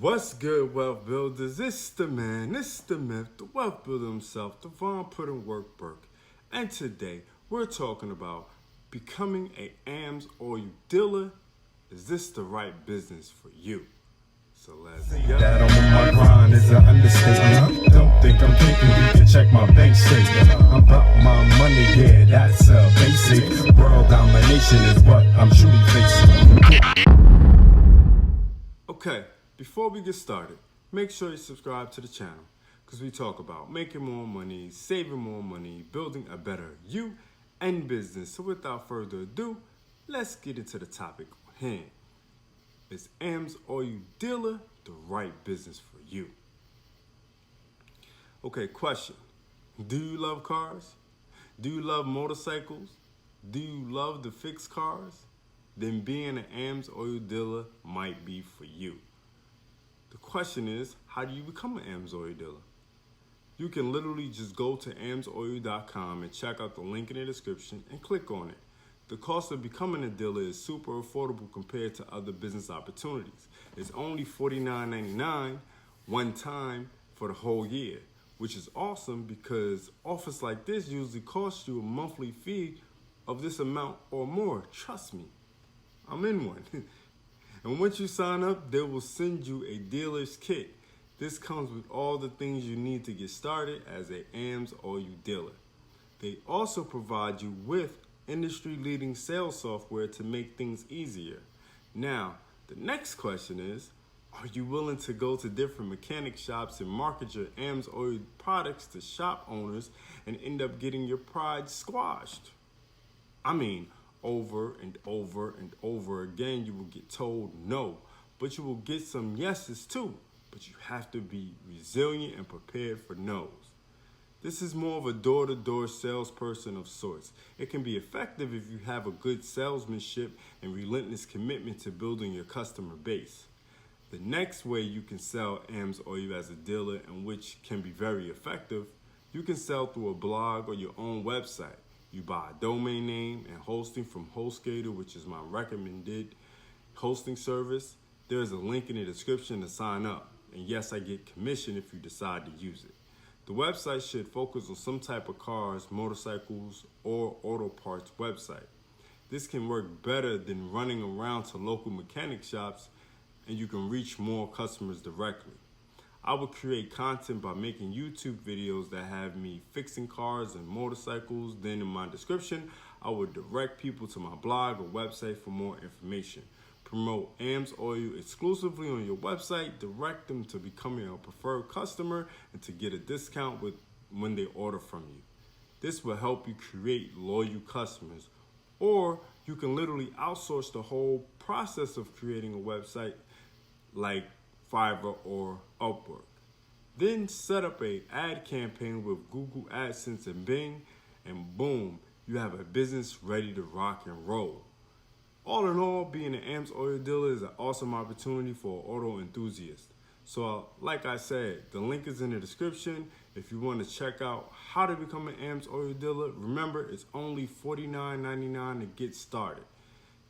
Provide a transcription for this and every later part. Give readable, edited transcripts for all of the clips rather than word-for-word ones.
What's good, wealth builders? It's the man, it's the myth, the wealth builder himself, Devon Put in Work Burke. And today, we're talking about becoming a AMSOil dealer. Is this the right business for you? So let's go. That I'm on my grind is an understatement. Don't think I'm thinking you can check my bank statement. I'm about my money, yeah, that's a basic. World domination is what I'm truly facing. Okay, before we get started, make sure you subscribe to the channel because we talk about making more money, saving more money, building a better you and business. So without further ado, let's get into the topic at hand. Is AMSOil Dealer the right business for you? Okay, question. Do you love cars? Do you love motorcycles? Do you love to fix cars? Then being an AMSOil dealer might be for you. The question is, how do you become an AMSOil dealer? You can literally just go to AMSOil.com and check out the link in the description and click on it. The cost of becoming a dealer is super affordable compared to other business opportunities. It's only $49.99 one time for the whole year, which is awesome because offers like this usually cost you a monthly fee of this amount or more. Trust me, I'm in one. And once you sign up, they will send you a dealer's kit. This comes with all the things you need to get started as a AMSOil dealer. They also provide you with industry-leading sales software to make things easier. Now, the next question is, are you willing to go to different mechanic shops and market your AMSOil products to shop owners and end up getting your pride squashed? I mean, over and over and over again, you will get told no, but you will get some yeses too. But you have to be resilient and prepared for no's. This is more of a door-to-door salesperson of sorts. It can be effective if you have a good salesmanship and relentless commitment to building your customer base. The next way you can sell AMSOil as a dealer, and which can be very effective, you can sell through a blog or your own website. You buy a domain name and hosting from HostGator, which is my recommended hosting service. There's a link in the description to sign up. And yes, I get commission if you decide to use it. The website should focus on some type of cars, motorcycles, or auto parts website. This can work better than running around to local mechanic shops, and you can reach more customers directly. I would create content by making YouTube videos that have me fixing cars and motorcycles. Then in my description, I would direct people to my blog or website for more information. Promote AMSOil exclusively on your website, direct them to becoming a preferred customer and to get a discount when they order from you. This will help you create loyal customers. Or you can literally outsource the whole process of creating a website like Fiverr or Upwork. Then set up an ad campaign with Google AdSense and Bing, and boom, you have a business ready to rock and roll. All in all, being an AMSOil dealer is an awesome opportunity for an auto enthusiast. So like I said, the link is in the description. If you want to check out how to become an AMSOil dealer, remember it's only $49.99 to get started.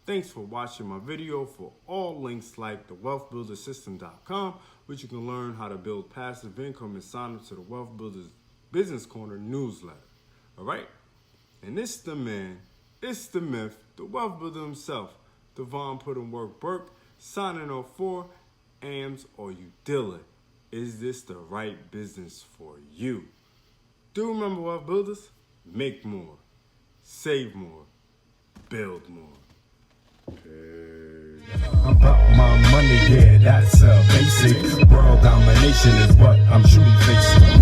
Thanks for watching my video. For all links like the wealthbuildersystem.com, which you can learn how to build passive income and sign up to the Wealth Builders Business Corner newsletter. All right? And it's the man, it's the myth, the wealth builder himself, Devon Put in Work Burke, signing off for AMSOil Dealer. Is this the right business for you? Do remember, wealth builders, make more, save more, build more. I'm about my money, yeah, that's a basic. World domination is what I'm truly facing.